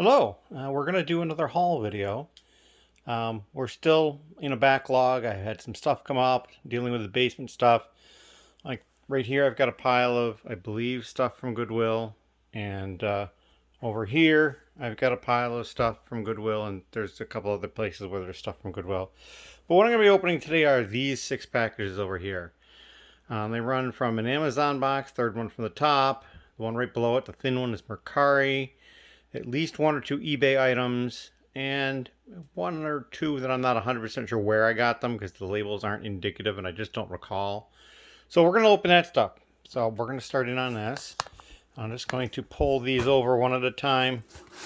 Hello, we're going to do another haul video. We're still in a backlog. I had some stuff come up, dealing with the basement stuff. Like right here, I've got a pile of, I believe, stuff from Goodwill. And over here, I've got a pile of stuff from Goodwill. And there's a couple other places where there's stuff from Goodwill. But what I'm going to be opening today are these 6 packages over here. They run from an Amazon box, third one from the top. The one right below it, the thin one, is Mercari. At least 1 or 2 eBay items, and 1 or 2 that I'm not 100% sure where I got them because the labels aren't indicative and I just don't recall. So we're going to open that stuff. So we're going to start in on this. I'm just going to pull these over one at a time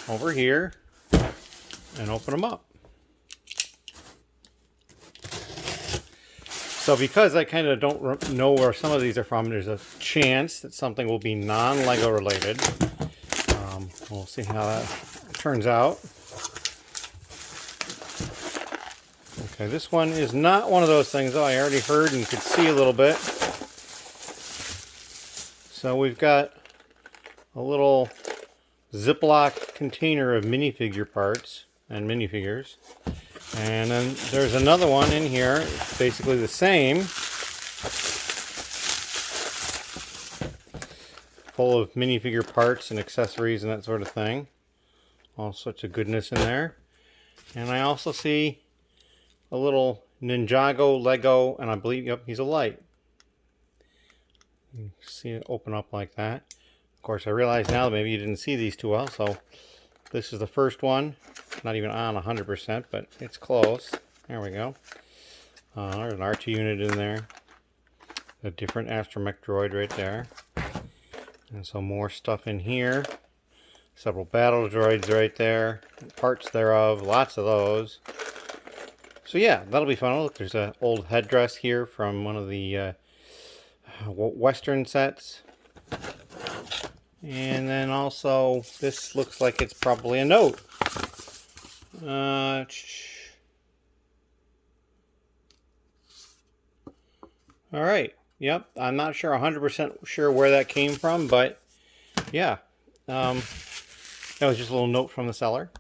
over here and open them up. So because I kind of don't know where some of these are from, there's a chance that something will be non-Lego related. We'll see how that turns out. Okay, this one is not one of those things, though. I already heard and could see a little bit. So we've got a little Ziploc container of minifigure parts and minifigures. And then there's another one in here. It's basically the same. Full of minifigure parts and accessories and that sort of thing. All sorts of goodness in there. And I also see a little Ninjago Lego, and I believe, yep, he's a light. You see it open up like that. Of course, I realize now that maybe you didn't see these too well, so this is the first one. Not even on 100%, but it's close. There we go. There's an R2 unit in there. A different astromech droid right there. And so more stuff in here. Several battle droids right there. Parts thereof. Lots of those. So yeah, that'll be fun. Oh, look, there's an old headdress here from one of the Western sets. And then also, this looks like it's probably a note. Alright. Yep, I'm not sure 100% sure where that came from, but yeah, that was just a little note from the seller.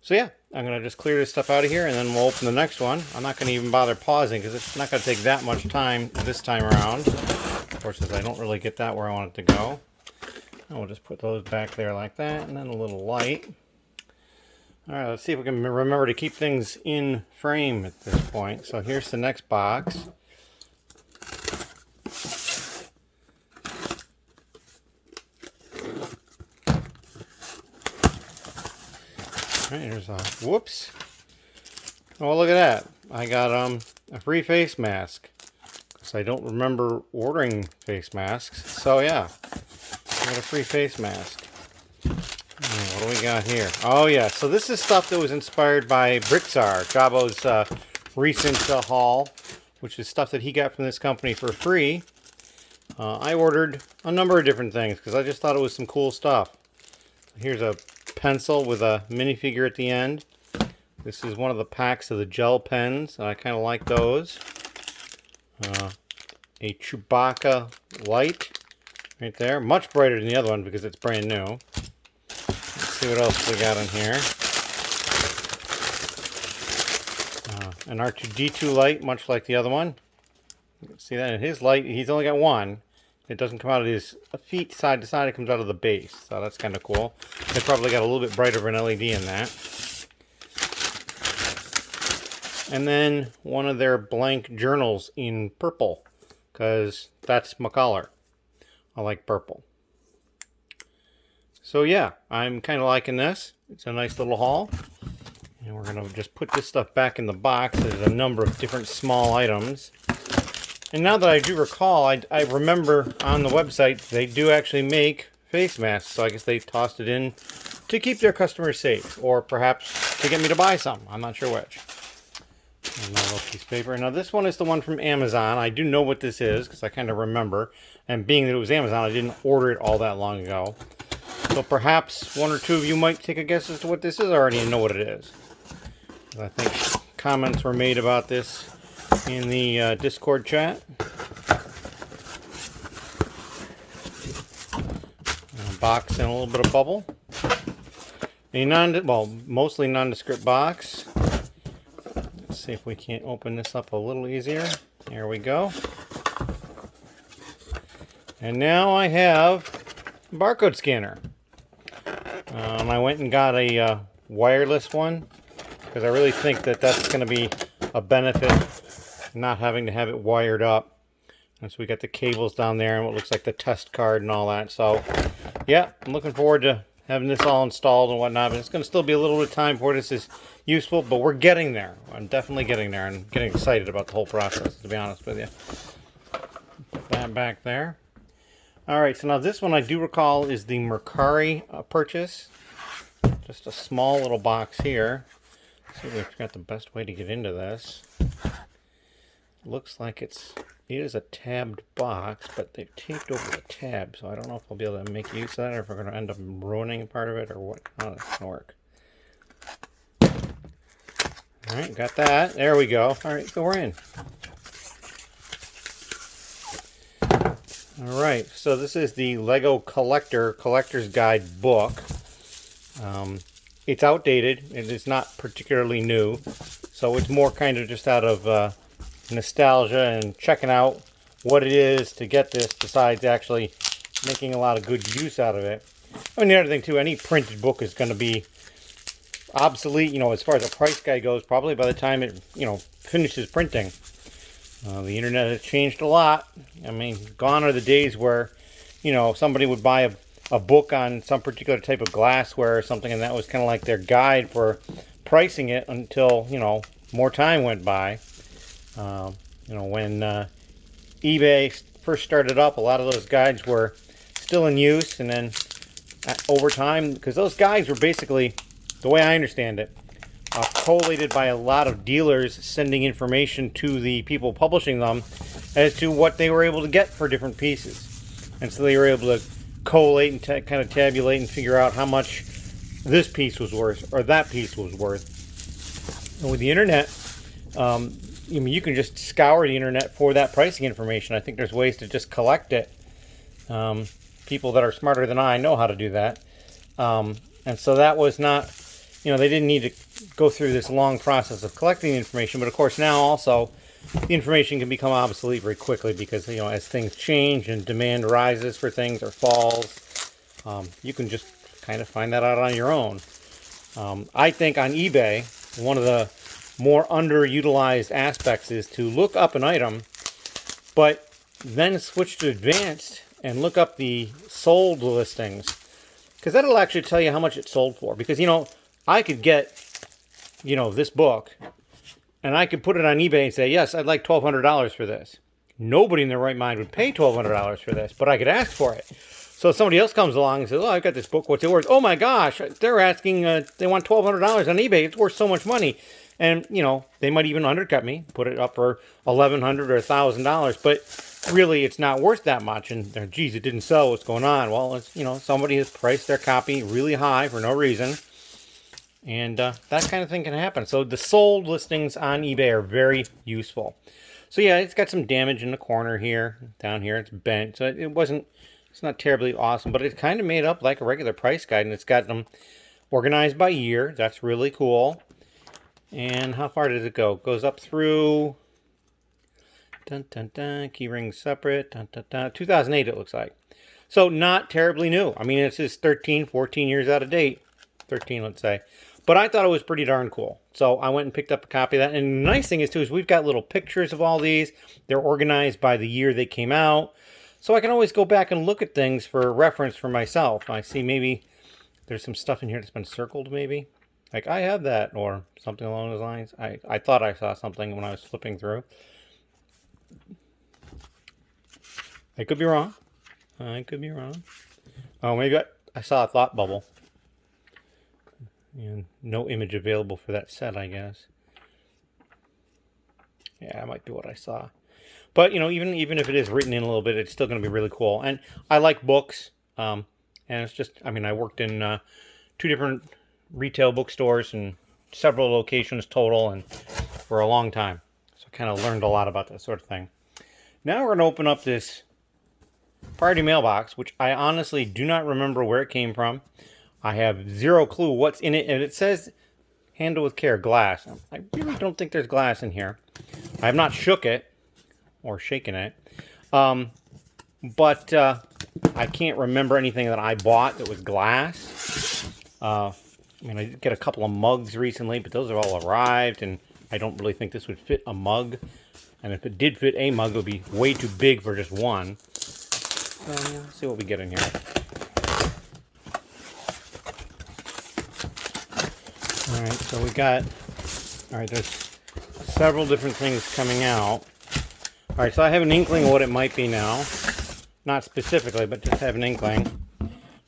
So yeah, I'm going to just clear this stuff out of here and then we'll open the next one. I'm not going to even bother pausing because it's not going to take that much time this time around. Of course, since I don't really get that where I want it to go. And we'll just put those back there like that, and then a little light. Alright, let's see if we can remember to keep things in frame at this point. So here's the next box. Alright, here's a whoops. Oh, look at that. I got a free face mask. Because I don't remember ordering face masks. So yeah, I got a free face mask. What do we got here? Oh yeah, so this is stuff that was inspired by BrickTsar, Jaabo's recent haul, which is stuff that he got from this company for free. I ordered a number of different things because I just thought it was some cool stuff. Here's a pencil with a minifigure at the end. This is one of the packs of the gel pens, and I kind of like those. A Chewbacca light right there, much brighter than the other one because it's brand new. Let's see what else we got in here. An R2-D2 light, much like the other one. See that in his light, he's only got one. It doesn't come out of his feet side to side, it comes out of the base. So that's kind of cool. They probably got a little bit brighter of an LED in that. And then one of their blank journals in purple, because that's my color. I like purple. So yeah, I'm kind of liking this. It's a nice little haul. And we're going to just put this stuff back in the box. There's a number of different small items. And now that I do recall, I remember on the website they do actually make face masks. So I guess they tossed it in to keep their customers safe. Or perhaps to get me to buy some. I'm not sure which. Another little piece of paper. Now this one is the one from Amazon. I do know what this is because I kind of remember. And being that it was Amazon, I didn't order it all that long ago. So perhaps 1 or 2 of you might take a guess as to what this is. I already know what it is. I think comments were made about this in the Discord chat. box and a little bit of bubble. mostly nondescript box. Let's see if we can't open this up a little easier. There we go. And now I have a barcode scanner. I went and got a wireless one because I really think that that's going to be a benefit, not having to have it wired up. And so we got the cables down there and what looks like the test card and all that. So yeah, I'm looking forward to having this all installed and whatnot, but it's going to still be a little bit of time before this is useful, but we're getting there. I'm definitely getting there and getting excited about the whole process, to be honest with you. Put that back there. All right, so now this one I do recall is the Mercari purchase. Just a small little box here. Let's see if we've got the best way to get into this. Looks like it is a tabbed box, but they've taped over the tab, so I don't know if I'll be able to make use of that or if we're going to end up ruining part of it or what. How that's going to work. All right, got that. There we go. All right, so we're in. All right, so this is the Lego Collector's Guide book. It's outdated. It is not particularly new, so it's more kind of just out of nostalgia and checking out what it is to get this, besides actually making a lot of good use out of it. And the other thing too, any printed book is going to be obsolete, you know, as far as the price guide goes, probably by the time it, you know, finishes printing. The internet has changed a lot. I mean, gone are the days where, you know, somebody would buy a book on some particular type of glassware or something, and that was kind of like their guide for pricing it until, you know, more time went by. You know, when eBay first started up, a lot of those guides were still in use, and then over time, because those guides were basically, the way I understand it, collated by a lot of dealers sending information to the people publishing them as to what they were able to get for different pieces. And so they were able to collate and kind of tabulate and figure out how much this piece was worth or that piece was worth. And with the internet, I mean, you can just scour the internet for that pricing information. I think there's ways to just collect it. People that are smarter than I know how to do that. And so that was not, you know, they didn't need to go through this long process of collecting the information. But of course now also the information can become obsolete very quickly because, you know, as things change and demand rises for things or falls, you can just kind of find that out on your own. I think on eBay, one of the more underutilized aspects is to look up an item, but then switch to advanced and look up the sold listings, because that'll actually tell you how much it sold for. Because, you know, I could get, you know, this book and I could put it on eBay and say, yes, I'd like $1,200 for this. Nobody in their right mind would pay $1,200 for this, but I could ask for it. So somebody else comes along and says, oh, I've got this book, what's it worth? Oh my gosh, they're asking, they want $1,200 on eBay, it's worth so much money. And, you know, they might even undercut me, put it up for $1,100 or $1,000, but really it's not worth that much. And, geez, it didn't sell, what's going on? Well, it's, you know, somebody has priced their copy really high for no reason. And that kind of thing can happen. So the sold listings on eBay are very useful. So yeah, it's got some damage in the corner here. Down here, it's bent. So it's not terribly awesome, but it's kind of made up like a regular price guide. And it's got them organized by year. That's really cool. And how far does it go? It goes up through, dun, dun, dun, key rings separate, dun, dun, dun, 2008 it looks like. So not terribly new. I mean, it's just 13, 14 years out of date. 13, let's say. But I thought it was pretty darn cool. So I went and picked up a copy of that. And the nice thing is, too, is we've got little pictures of all these. They're organized by the year they came out. So I can always go back and look at things for reference for myself. I see maybe there's some stuff in here that's been circled, maybe. Like, I have that, or something along those lines. I thought I saw something when I was flipping through. I could be wrong. I could be wrong. Oh, maybe I saw a thought bubble. And no image available for that set, I guess. Yeah, that might be what I saw. But, you know, even if it is written in a little bit, it's still going to be really cool. And I like books. And it's just, I mean, I worked in 2 different retail bookstores and several locations total, and for a long time. So I kind of learned a lot about that sort of thing. Now we're going to open up this priority mailbox, which I honestly do not remember where it came from. I have zero clue what's in it, and it says handle with care, glass. I really don't think there's glass in here. I have not shook it or shaken it, but I can't remember anything that I bought that was glass. I mean, I did get a couple of mugs recently, but those have all arrived, and I don't really think this would fit a mug. And if it did fit a mug, it would be way too big for just one. So, let's see what we get in here. Alright, so we got... Alright, there's several different things coming out. Alright, so I have an inkling of what it might be now. Not specifically, but just have an inkling.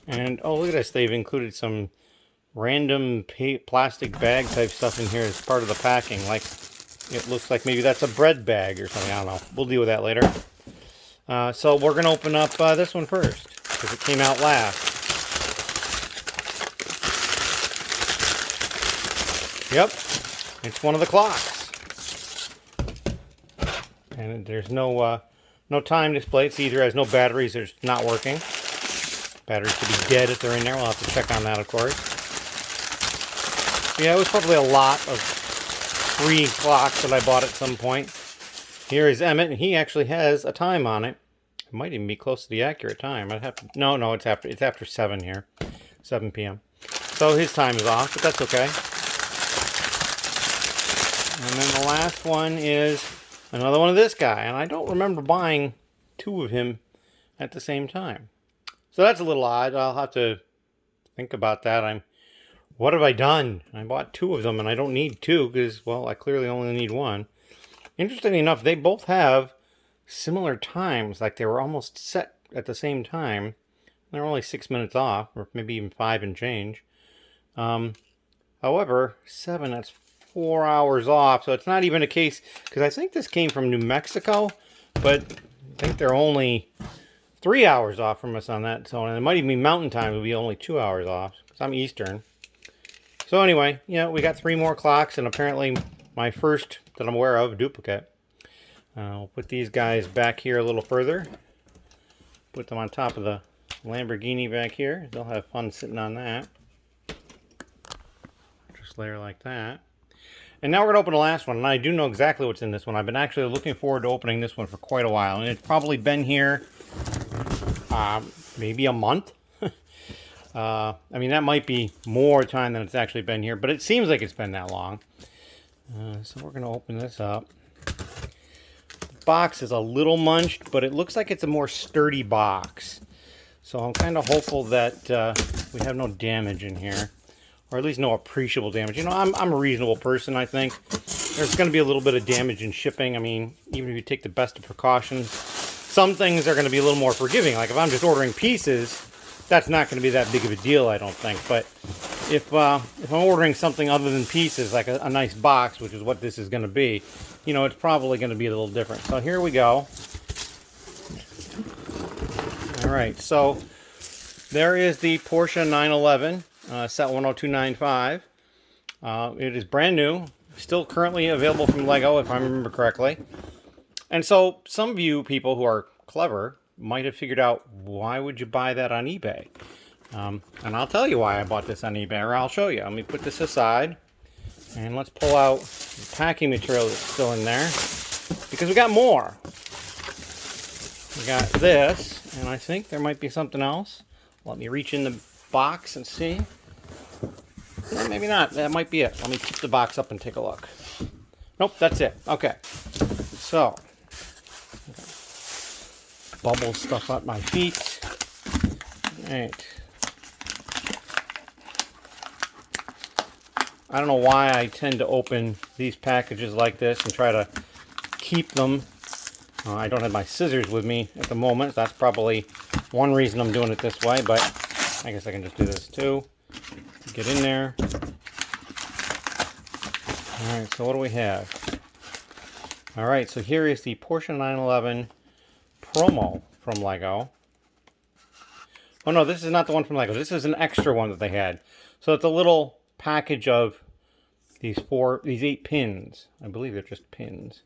And, oh, look at this. They've included some random plastic bag type stuff in here as part of the packing. Like, it looks like maybe that's a bread bag or something. I don't know. We'll deal with that later. So we're going to open up this one first, because it came out last. Yep, it's one of the clocks. And there's no time display. It either has no batteries or it's not working. Batteries could be dead if they're in there. We'll have to check on that, of course. Yeah, it was probably a lot of free clocks that I bought at some point. Here is Emmett, and he actually has a time on it. It might even be close to the accurate time. I'd have to... No, it's after 7 here. 7 p.m. So his time is off, but that's okay. And then the last one is another one of this guy. And I don't remember buying 2 of him at the same time. So that's a little odd. I'll have to think about that. What have I done? I bought 2 of them, and I don't need 2 because, well, I clearly only need 1. Interestingly enough, they both have similar times. Like they were almost set at the same time. They're only 6 minutes off, or maybe even 5 and change. However, 7, that's 4 hours off. So it's not even a case, because I think this came from New Mexico, but I think they're only 3 hours off from us on that. So and it might even be mountain time. It would be only 2 hours off, because I'm Eastern. So anyway, yeah, we got 3 more clocks, and apparently my first that I'm aware of, duplicate. I'll put these guys back here a little further. Put them on top of the Lamborghini back here. They'll have fun sitting on that. Just layer like that. And now we're going to open the last one, and I do know exactly what's in this one. I've been actually looking forward to opening this one for quite a while, and it's probably been here maybe a month. I mean, that might be more time than it's actually been here, but it seems like it's been that long. So we're going to open this up. The box is a little munched, but it looks like it's a more sturdy box. So I'm kind of hopeful that we have no damage in here, or at least no appreciable damage. You know, I'm a reasonable person, I think. There's going to be a little bit of damage in shipping. I mean, even if you take the best of precautions, some things are going to be a little more forgiving. Like if I'm just ordering pieces, that's not going to be that big of a deal, I don't think. But if I'm ordering something other than pieces, like a nice box, which is what this is going to be, you know, it's probably going to be a little different. So here we go. All right, so there is the Porsche 911 set 10295. It is brand new, still currently available from Lego, if I remember correctly. And so some of you people who are clever might have figured out, why would you buy that on eBay? And I'll tell you why I bought this on eBay, or I'll show you. Let me put this aside, and let's pull out the packing material that's still in there, because we got more. We got this, and I think there might be something else. Let me reach in the box and see. No, maybe not. That might be it. Let me keep the box up and take a look. Nope, that's it. Okay. So, bubble stuff at my feet. All right. I don't know why I tend to open these packages like this and try to keep them. I don't have my scissors with me at the moment. That's probably one reason I'm doing it this way, but I guess I can just do this too. Get in there. All right, so what do we have? All right, so here is the Porsche 911 promo from Lego. Oh no, this is not the one from Lego. This is an extra one that they had. So it's a little package of these 8 pins. I believe they're just pins.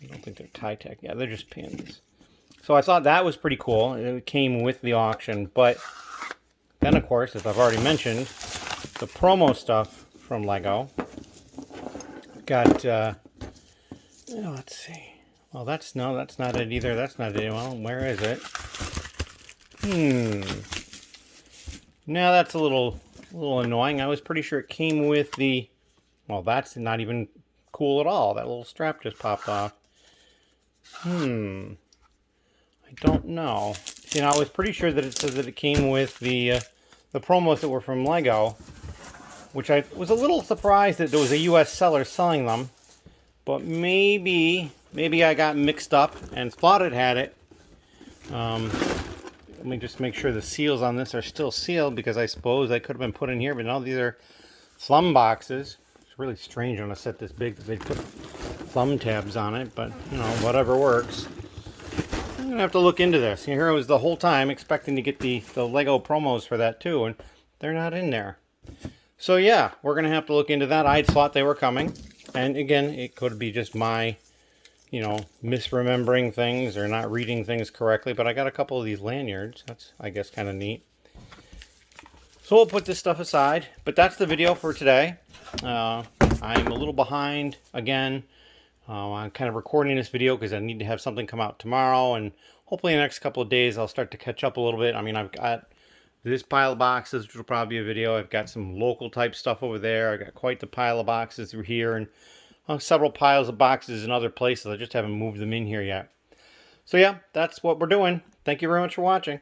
I don't think they're Ty-Tech. Yeah, they're just pins. So I thought that was pretty cool. It came with the auction, but Then, of course, as I've already mentioned, the promo stuff from Lego. I've got, let's see. Well, that's not it either. That's not it. Well, where is it? Now that's a little annoying. I was pretty sure it came with the, well, that's not even cool at all. That little strap just popped off. I don't know. See, now I was pretty sure that it says that it came with the promos that were from Lego, which I was a little surprised that there was a U.S. seller selling them. But maybe I got mixed up and thought it had it. Let me just make sure the seals on this are still sealed, because I suppose they could have been put in here, but no, these are thumb boxes. It's really strange on a set this big that they put thumb tabs on it, but you know, whatever works. I'm gonna have to look into this. Here I was the whole time expecting to get the Lego promos for that too, and they're not in there. So yeah, we're gonna have to look into that. I thought they were coming, and again, it could be just my, you know, misremembering things or not reading things correctly, but I got a couple of these lanyards. That's, I guess, kind of neat. So we'll put this stuff aside, but that's the video for today. I'm a little behind again. I'm kind of recording this video because I need to have something come out tomorrow, and hopefully in the next couple of days I'll start to catch up a little bit. I mean, I've got this pile of boxes, which will probably be a video. I've got some local type stuff over there. I've got quite the pile of boxes through here, and several piles of boxes in other places. I just haven't moved them in here yet. So yeah, that's what we're doing. Thank you very much for watching.